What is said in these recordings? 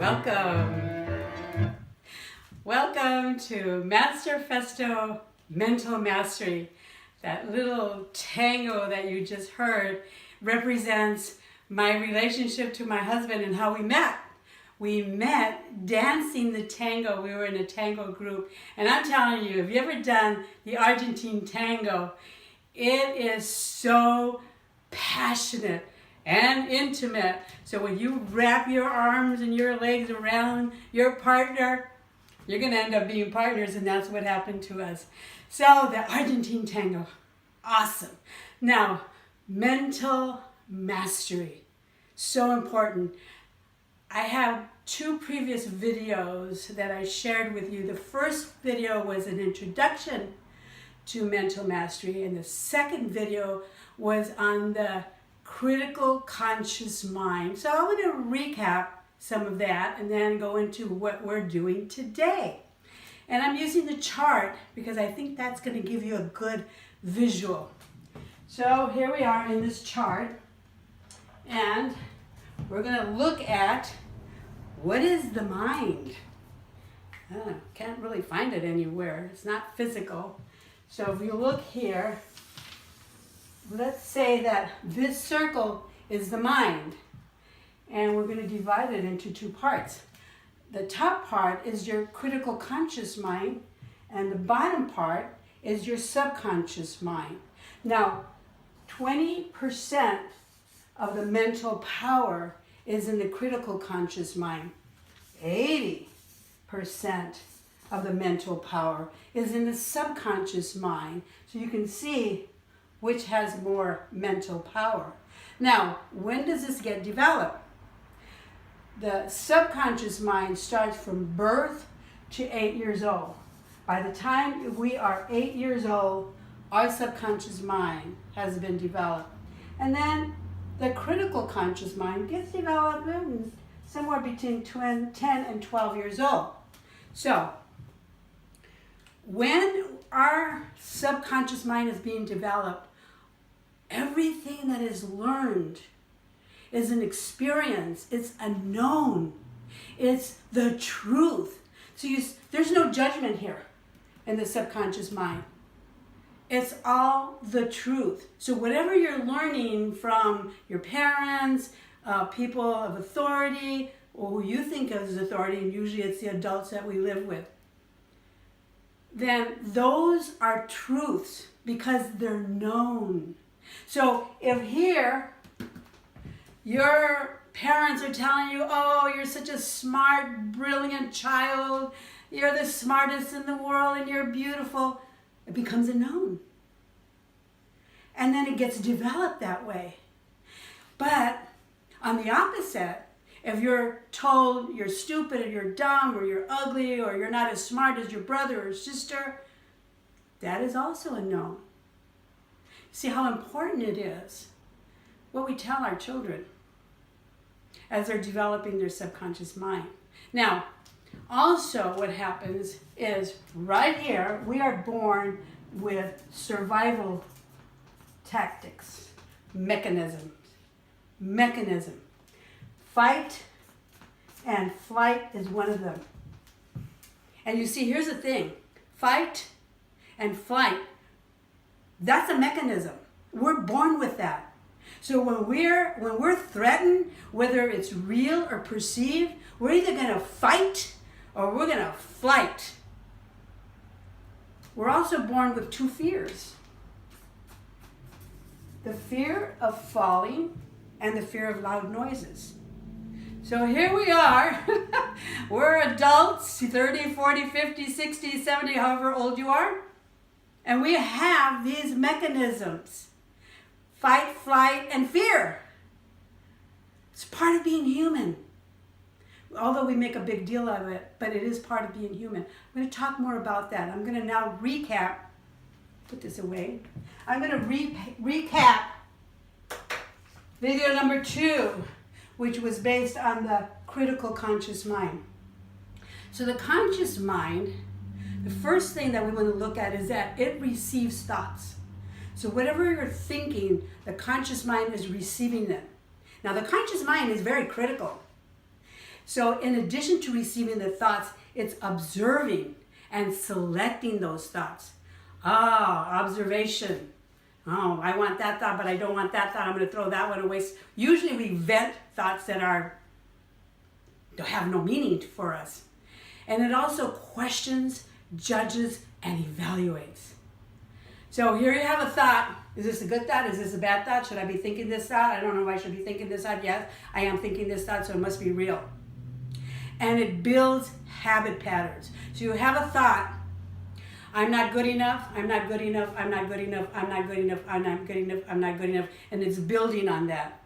Welcome. Welcome to Masterfesto Mental Mastery. That little tango that you just heard represents my relationship to my husband and how we met. We met dancing the tango. We were in a tango group. And I'm telling you, have you ever done the Argentine tango? It is so passionate and intimate. So when you wrap your arms and your legs around your partner, you're going to end up being partners, and that's what happened to us. So the Argentine tango, awesome. Now, mental mastery, so important. I have two previous videos that I shared with you. The first video was an introduction to mental mastery, and the second video was on the critical conscious mind. So I'm going to recap some of that and then go into what we're doing today. And I'm using the chart because I think that's going to give you a good visual. So here we are in this chart, and we're going to look at what is the mind. Can't really find it anywhere. It's not physical. So if you look here, let's say that this circle is the mind, and we're going to divide it into two parts. The top part is your critical conscious mind, and the bottom part is your subconscious mind. Now, 20% of the mental power is in the critical conscious mind. 80% of the mental power is in the subconscious mind. So you can see which has more mental power. Now, when does this get developed? The subconscious mind starts from birth to 8 years old. By the time we are 8 years old, our subconscious mind has been developed. And then the critical conscious mind gets developed somewhere between 10 and 12 years old. So, when our subconscious mind is being developed, everything that is learned is an experience. It's a known. It's the truth. So there's no judgment here in the subconscious mind. It's all the truth. So whatever you're learning from your parents, people of authority, or who you think of as authority, and usually it's the adults that we live with, then those are truths because they're known. So if here your parents are telling you, oh, you're such a smart, brilliant child, you're the smartest in the world and you're beautiful, it becomes a known. And then it gets developed that way. But on the opposite, if you're told you're stupid or you're dumb or you're ugly or you're not as smart as your brother or sister, that is also a known. See how important it is what we tell our children as they're developing their subconscious mind. Now, also what happens is right here, we are born with survival tactics, mechanism. Fight and flight is one of them. And you see, here's the thing. Fight and flight, that's a mechanism. We're born with that. So when we're threatened, whether it's real or perceived, we're either going to fight or we're going to flight. We're also born with two fears. The fear of falling and the fear of loud noises. So here we are. We're adults, 30, 40, 50, 60, 70, however old you are. And we have these mechanisms. Fight, flight, and fear. It's part of being human. Although we make a big deal of it, but it is part of being human. I'm going to talk more about that. I'm going to now recap. Put this away. I'm going to recap video number 2, which was based on the critical conscious mind. So the conscious mind, the first thing that we want to look at is that it receives thoughts. So whatever you're thinking, the conscious mind is receiving them. Now the conscious mind is very critical. So in addition to receiving the thoughts, it's observing and selecting those thoughts. Observation. Oh, I want that thought, but I don't want that thought. I'm going to throw that one away. Usually we vent thoughts that have no meaning for us. And it also questions, judges, and evaluates. So here you have a thought. Is this a good thought? Is this a bad thought? Should I be thinking this thought? I don't know if I should be thinking this thought. Yes, I am thinking this thought, so it must be real. And it builds habit patterns. So you have a thought, I'm not good enough, I'm not good enough, I'm not good enough, I'm not good enough, I'm not good enough, I'm not good enough, and it's building on that.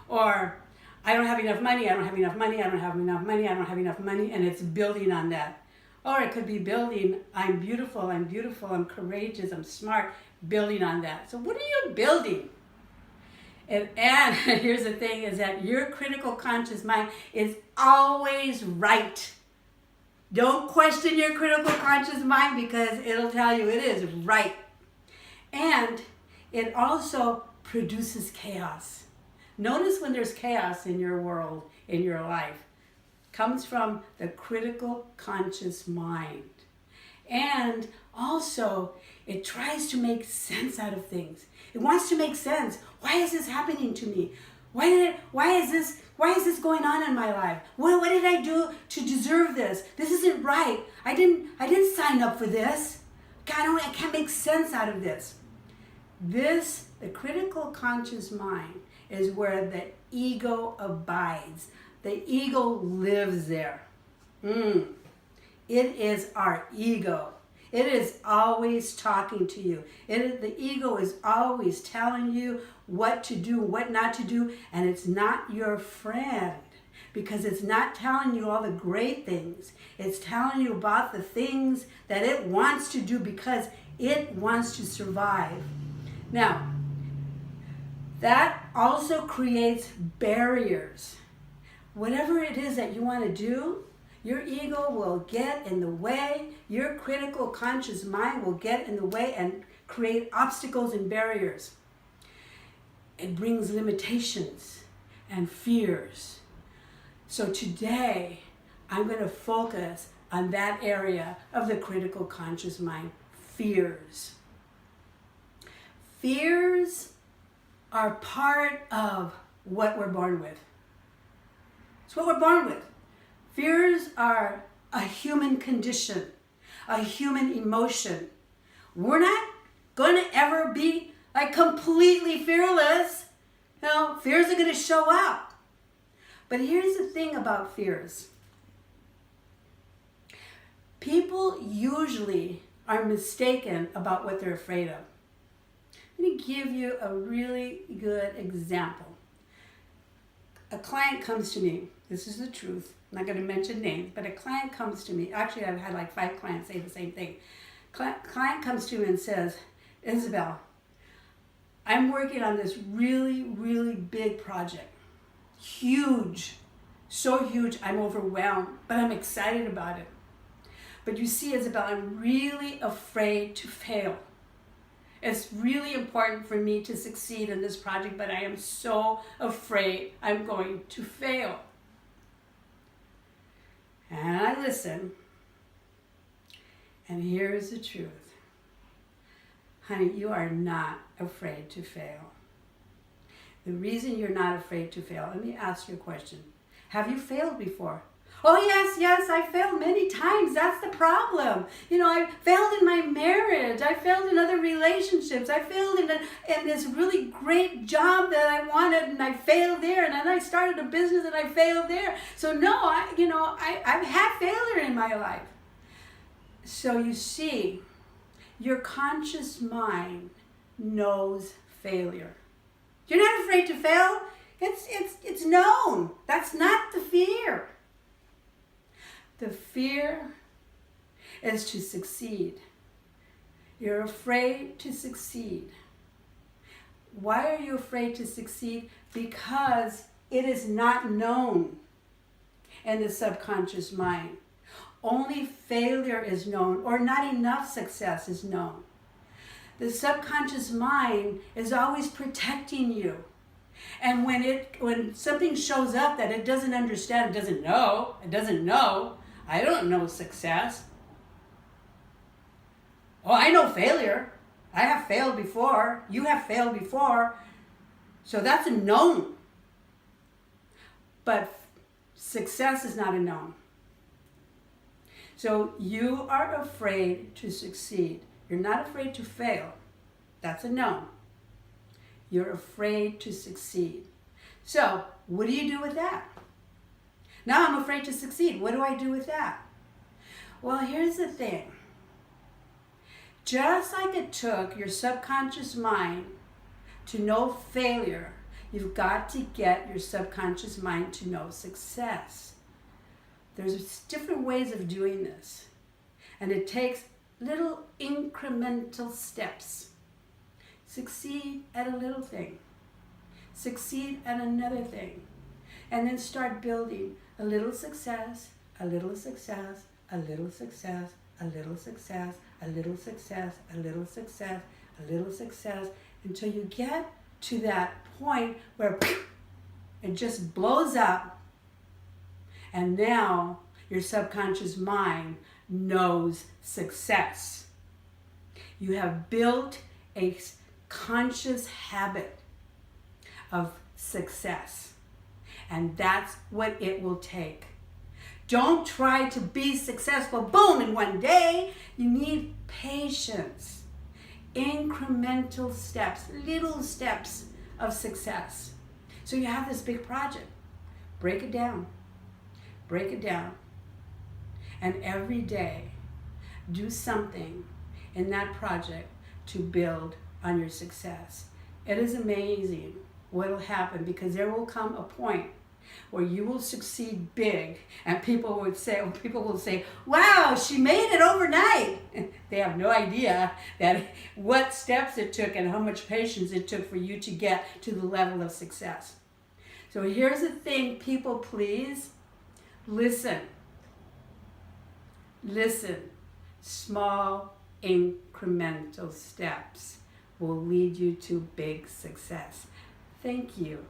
Or, I don't have enough money, I don't have enough money, I don't have enough money, I don't have enough money, and it's building on that. Or it could be building, I'm beautiful, I'm courageous, I'm smart, building on that. So what are you building? And here's the thing, is that your critical conscious mind is always right. Don't question your critical conscious mind, because it'll tell you it is right. And it also produces chaos. Notice when there's chaos in your world, in your life, comes from the critical conscious mind. And also, it tries to make sense out of things. It wants to make sense. Why is this happening to me? Why is this going on in my life? What did I do to deserve this? This isn't right. I didn't sign up for this. I can't make sense out of this. The critical conscious mind, is where the ego abides. The ego lives there. It is our ego. It is always talking to you. The ego is always telling you what to do, what not to do, and it's not your friend, because it's not telling you all the great things. It's telling you about the things that it wants to do, because it wants to survive. Now, that also creates barriers. Whatever it is that you want to do, your ego will get in the way. Your critical conscious mind will get in the way and create obstacles and barriers. It brings limitations and fears. So today, I'm going to focus on that area of the critical conscious mind, fears. Fears are part of what we're born with. It's what we're born with. Fears are a human condition, a human emotion. We're not going to ever be completely fearless. Fears are going to show up. But here's the thing about fears. People usually are mistaken about what they're afraid of. Let me give you a really good example. A client comes to me. This is the truth. I'm not going to mention names, but a client comes to me. Actually, I've had 5 clients say the same thing. Client comes to me and says, Isabel, I'm working on this really, really big project. Huge. So huge, I'm overwhelmed, but I'm excited about it. But you see, Isabel, I'm really afraid to fail. It's really important for me to succeed in this project, but I am so afraid I'm going to fail. And I listen, and here's the truth. Honey, you are not afraid to fail. The reason you're not afraid to fail, let me ask you a question. Have you failed before? Oh, yes, I failed many times. That's the problem. I failed in my marriage. I failed in other relationships. I failed in this really great job that I wanted, and I failed there. And then I started a business, and I failed there. So no, I've had failure in my life. So you see, your conscious mind knows failure. You're not afraid to fail. It's known. That's not the fear. The fear is to succeed. You're afraid to succeed. Why are you afraid to succeed? Because it is not known in the subconscious mind. Only failure is known, or not enough success is known. The subconscious mind is always protecting you. And when something shows up that it doesn't understand, it doesn't know, I don't know success. Oh, I know failure. I have failed before. You have failed before. So that's a known. But success is not a known. So you are afraid to succeed. You're not afraid to fail. That's a known. You're afraid to succeed. So what do you do with that? Now I'm afraid to succeed. What do I do with that? Well, here's the thing. Just like it took your subconscious mind to know failure, you've got to get your subconscious mind to know success. There's different ways of doing this. And it takes little incremental steps. Succeed at a little thing. Succeed at another thing. And then start building a little success, a little success, a little success, a little success, a little success, a little success, a little success, until you get to that point where it just blows up, and now your subconscious mind knows success. You have built a conscious habit of success, and that's what it will take. Don't try to be successful, boom, in one day. You need patience, incremental steps, little steps of success. So you have this big project. Break it down. Break it down. And every day, do something in that project to build on your success. It is amazing what will happen, because there will come a point where you will succeed big, and people will say, wow, she made it overnight. They have no idea that what steps it took and how much patience it took for you to get to the level of success. So here's the thing, people, please listen. Listen. Small incremental steps will lead you to big success. Thank you.